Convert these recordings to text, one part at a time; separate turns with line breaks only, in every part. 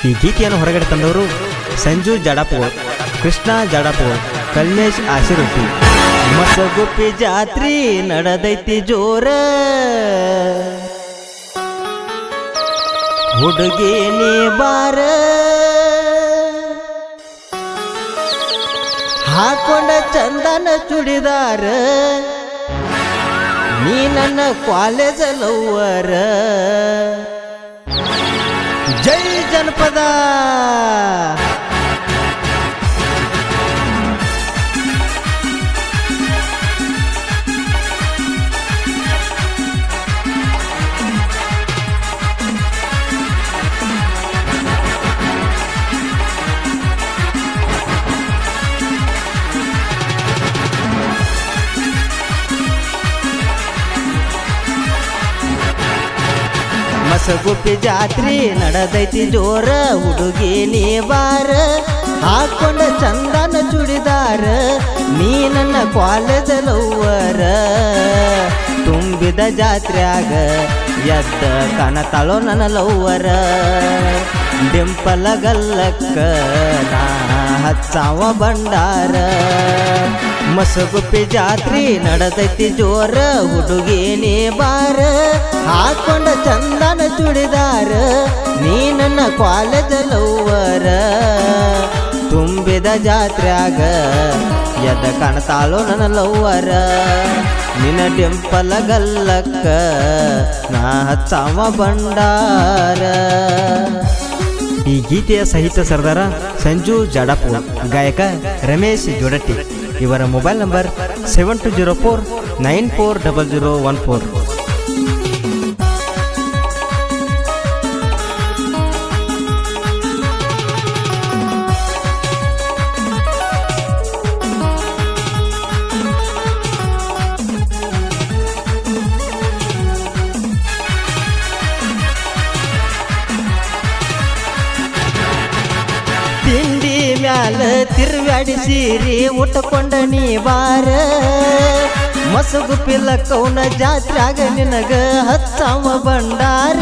ಈ ಗೀತೆಯನ್ನು ಹೊರಗಡೆ ತಂದವರು ಸಂಜು ಜಡಪಗೋಳ್, ಕೃಷ್ಣ ಜಡಪಗೋಳ್, ಕಲ್ಮೇಶ್ ಆಶಿರೊಟ್ಟಿ. ಮಸಗುಪ್ಪಿ ಜಾತ್ರಿ ನಡೆದೈತಿ ಜೋರ, ಹುಡುಗಿ ನೀ ಬಾರ, ಹಾಕೊಂಡ ಚಂದನ ಚುಡಿದಾರ, ನೀ ನನ್ನ ಕಾಲೇಜ್ ಲವ್ವರ. ಜೈ ಜನಪದ. ಮಸಗುಪ್ಪಿ ಜಾತ್ರಿ ನಡೆದೈತಿ ಜೋರ, ಹುಡುಗಿ ನೀ ಬಾರ, ಹಾಕೊಂಡ ಚಂದನ ಚುಡಿದಾರ, ನೀ ನನ್ನ ಕಾಲೇಜ್ ಲವ್ವರ. ತುಂಬಿದ ಜಾತ್ರ್ಯಾಗ ಎದ್ದ ಕಾಣತಾಳೋ ನನ್ನ ಲವ್ವರ, ಡಿಂಪಲ ಗಲ್ಲಕ್ಕ ನಾ ಹಚ್ಚಾವ ಬಂಡಾರ. ಮಸಗುಪ್ಪಿ ಜಾತ್ರಿ ನಡೆದೈತಿ ಜೋರ, ಹುಡುಗಿ ನೀ ಬಾರ, ಹಾಕೊಂಡ ಚಂದನ ಚುಡಿದಾರ, ನೀ ನನ್ನ ಕಾಲೇಜ್ ಲವ್ವರ. ತುಂಬಿದ ಜಾತ್ರ್ಯಾಗ ಎದ್ದ ಕಾಣ್ತಾಳೋ ನನ್ನ ಲವ್ವರ, ನಿನ್ನ ಡಿಂಪಲ ಗಲ್ಲಕ್ಕ ನಾ ಹಚ್ಚಾವ ಬಂಡಾರ. ಈ ಗೀತೆಯ ಸಾಹಿತ್ಯ ಸರ್ದಾರ ಸಂಜು ಜಡಪಗೋಳ್, ಗಾಯಕ ರಮೇಶ್ ಜೋಡಟ್ಟಿ. ಇವರ ಮೊಬೈಲ್ ನಂಬರ್ 7204940014. ತಿಂಡಿ ಮ್ಯಾಲ ತಿರ್ವ್ಯಾಡಿ ಸೀರಿ ಉಟ್ಟಕೊಂಡ ನೀ ಬಾರ, ಮಸಗುಪ್ಪಿ ಲಕ್ಕವನ ಜಾತ್ರ್ಯಾಗ ನಿನಗ ಹಚ್ಚಾವ ಬಂಡಾರ.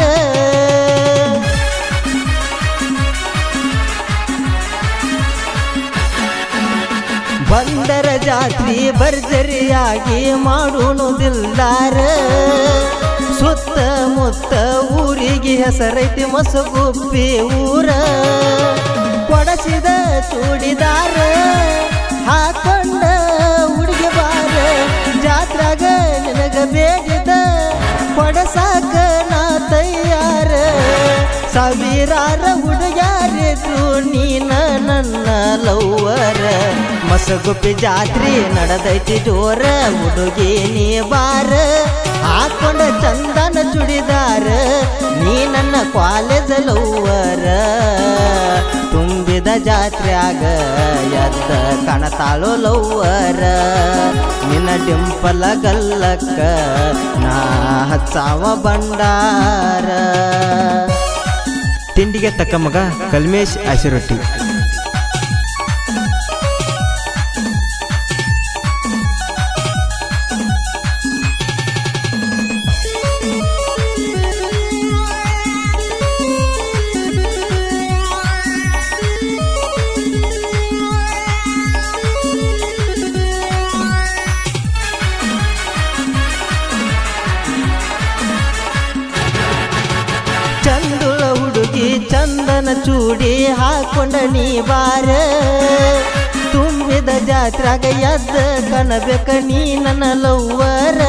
ಬಂದರ ಜಾತ್ರಿ ಭರ್ಜರಿಯಾಗಿ ಮಾಡೋನು ದಿಲ್ದಾರ. ಸುತ್ತ ಮುತ್ತ ಊರಿಗೆ ಹೆಸರೈತಿ ಮಸಗುಪ್ಪಿ ಊರ, ಕೊಡಸಿದ ಚೂಡಿದಾರ, ಹಾಕೊಂಡ ಹುಡುಗಿ ಬಾರ, ಜಾತ್ರಾಗ ನಿನಗ ಬೇಡಿದ ಕೊಡಸಾಕ ನಾ ತಯಾರ. ಸಾವಿರಾರ ಹುಡುಗ್ಯಾರಿದ್ರು ನೀನ ನನ್ನ ಲವ್ವರ. ಮಸಗುಪ್ಪಿ ಜಾತ್ರಿ ನಡೆದೈತಿ ಜೋರ, ಹುಡುಗಿ ನೀ ಬಾರ, ಹಾಕೊಂಡ ಚಂದನ ಚುಡಿದಾರ, ನೀ ನನ್ನ ಕಾಲೇಜ್ ಲವ್ವರ. ತುಂಬಿದ ಜಾತ್ರ್ಯಾಗ ಎದ್ದ ಕಾಣತಾಳೋ ಲವ್ವರ, ನಿನ್ನ ಡಿಂಪಲ ಗಲ್ಲಕ್ಕ ನಾ ಹಚ್ಚಾವ ಬಂಡಾರ. ತಿಂಡಿಗೆ ತಕ್ಕ ಮಗ ಕಲ್ಮೇಶ್ ಆಶಿರೊಟ್ಟಿ. ಚಂದುಳ ಹುಡುಗಿ ಚಂದನ ಚೂಡಿ ಹಾಕೊಂಡ ನೀ ಬಾರ, ತುಂಬಿದ ಜಾತ್ರಾಗ ಎದ್ದ ಕಣಬೇಕ ನೀ ನನ್ನ ಲವ್ವರ.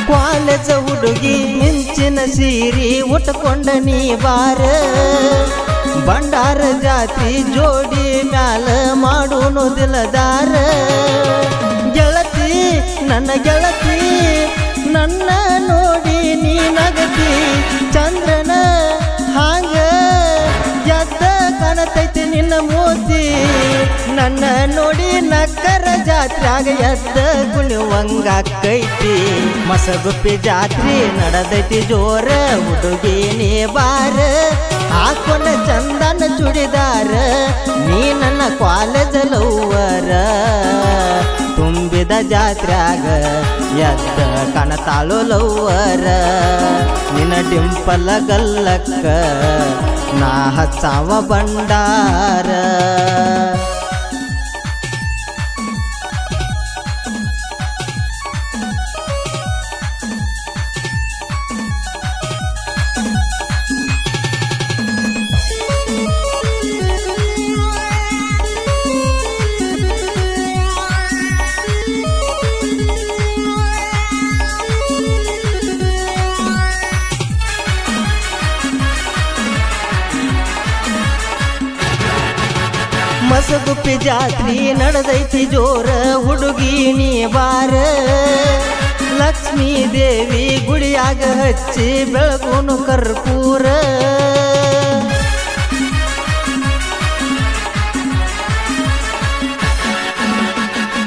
ಕಾಲೇಜ ಹುಡುಗಿ ಮಿಂಚಿನ ಸೀರಿ ಉಟ್ಕೊಂಡ ನೀ ಬಾರ, ಬಂಡಾರ ಜಾತಿ ಜೋಡಿ ಮ್ಯಾಲ ಮಾಡೋನು ದಿಲದಾರ. ಗೆಳತಿ ನನ್ನ ಗೆಳತಿ ನನ್ನ ನೋಡಿ ನೀ ನಗತಿ, ಚಂದ್ರನ ಹಾಂಗ ಎದ್ದ ಕಾಣತೈತಿ ನಿನ್ನ ಮೋತಿ. ನನ್ನ ನೋಡಿ ನಕ್ಕರ ಜಾತ್ರ್ಯಾಗ ಎದ್ದ ಕುಣಿವಂಗಾಕೈತಿ. ಮಸಗುಪ್ಪಿ ಜಾತ್ರಿ ನಡೆದೈತಿ ಜೋರ, ಹುಡುಗಿ ನೀ ಬಾರ, ಹಾಕೊಂಡ ಚಂದನ ಚುಡಿದಾರ ನೀ ನನ್ನ ಕಾಲೇಜ್ ಲವ್ವರ ತುಂಬಿದ ಜಾತ್ರ್ಯಾಗ ಎದ್ದ ಕಣತಾಳು ಲವ್ವರ ನಿನ್ನ ಡಿಂಪಲ ಗಲ್ಲಕ್ಕ ನಾ ಹಚ್ಚಾವ ಬಂಡಾರ ಮಸಗುಪ್ಪಿ ಜಾತ್ರಿ ನಡೆದೈತಿ ಜೋರ ಹುಡುಗಿ ನೀ ಬಾರ ಲಕ್ಷ್ಮೀ ದೇವಿ ಗುಡಿಯಾಗ ಹಚ್ಚಿ ಬೆಳಗುನು ಕರ್ಪೂರ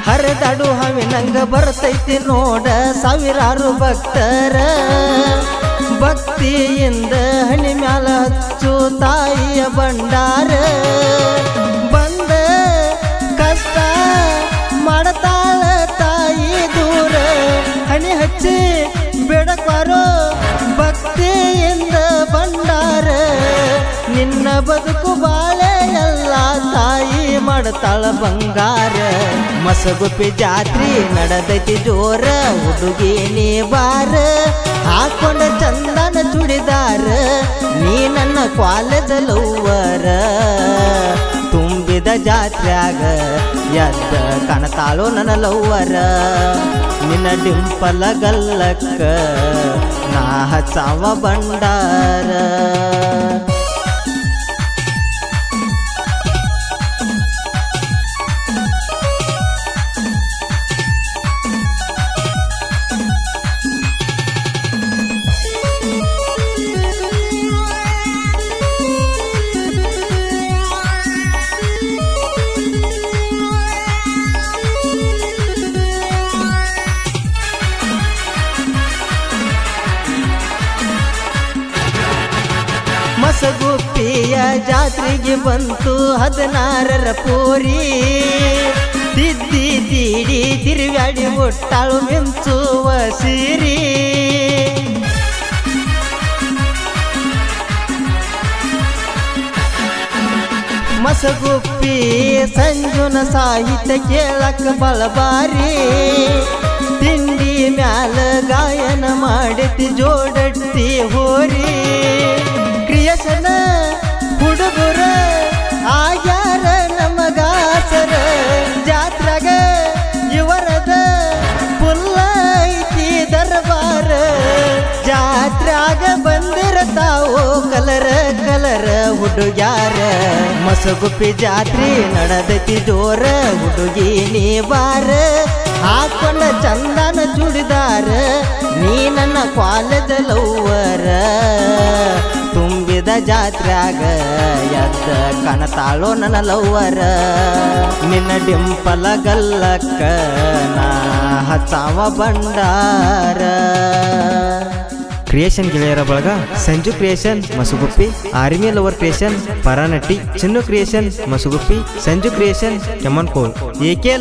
ಹರಿದಾಡು ಹವಿನಂಗ ಬರ್ತೈತಿ ನೋಡ ಸಾವಿರಾರು ಭಕ್ತರ ಭಕ್ತಿಯಿಂದ ಹಣಿ ಮ್ಯಾಲ ಹಚ್ಚು ತಾಯಿಯ ಭಂಡಾರ ಬಂದ ಕಷ್ಟ ಮಾಡತಾಳ ತಾಯಿ ದೂರ ಹಣಿ ಹಚ್ಚಿ ಬೇಡಕ್ವಾರೋ ಭಕ್ತಿಯಿಂದ ಭಂಡಾರ ನಿನ್ನ ಬದುಕು ಬಾಳೆ ಎಲ್ಲ ತಾಯಿ ಮಾಡತಾಳ ಬಂಗಾರ ಮಸಗುಪ್ಪಿ ಜಾತ್ರಿ ನಡೆದೈತಿ ಜೋರ ಹುಡುಗಿ ನೀ ಬಾರ ಹಾಕೊಂಡ ಚಂದನ ಚುಡಿದಾರ ನೀ ನನ್ನ ಕಾಲೇಜ್ ಲವ್ವರ ತುಂಬಿದ ಜಾತ್ರ್ಯಾಗ ಎದ್ದ ಕಣತಾಳು ನನ್ನ ಲವ್ವರ ನಿನ್ನ ಡಿಂಪಲ ಗಲ್ಲಕ್ಕ ನಾ ಹಚ್ಚಾವ ಬಂಡಾರ ಮಸಗುಪ್ಪಿಯ ಜಾತ್ರೆಗೆ ಬಂತು 16ರ ಪೋರಿ ತಿದ್ದಿ ತೀಡಿ ತಿರುಗಾಡಿ ಒಟ್ಟಾಳು ಮಿಂಚುವ ಸೀರಿ ಮಸಗುಪ್ಪಿ ಸಂಜುನ ಸಾಹಿತ್ಯ ಕೇಳಕ ಬಳಬಾರಿ ತಿಂಡಿ ಮ್ಯಾಲ ಗಾಯನ ಮಾಡಿತಿ ಜೋಡಟ್ಟಿ ಹೋರಿ ಕ್ರಿಯೇಷನ್ ಹುಡುಗರ ಆಗ್ಯಾರ ನಮಗಾಸರ ಜಾತ್ರಾಗ ಇವರದ ಪುಲ್ಲ ಐತಿ ದರ್ಬಾರ ಜಾತ್ರಾಗ ಬಂದಿರತಾವೋ ಕಲರ ಕಲರ ಹುಡುಗ್ಯಾರ ಮಸಗುಪ್ಪಿ ಜಾತ್ರಿ ನಡೆದೈತಿ ಜೋರ ಹುಡುಗಿ ನೀ ಬಾರ ಹಾಕೊಂಡ ಚಂದನ ಚುಡಿದಾರ ನೀ ನನ್ನ ಕಾಲೇಜ್ ಲವ್ವರ ತುಂಬಿದ ಜಾತ್ರ್ಯಾಗ ಎದ್ದ ಕಣತಾಳೋ ನನ್ನ ಲವ್ವರ ನಿನ್ನ ಡಿಂಪಲ ಗಲ್ಲಕ್ಕ ನಾ ಹಚ್ಚಾವ ಬಂಡಾರ ಕ್ರಿಯೇಷನ್ ಗೆಳೆಯರ ಬಳಗ Sanju creation Masuguppi army lover creation Paranatti Chinnu creation Masuguppi Sanju creation Kemmankol ಏಕೆ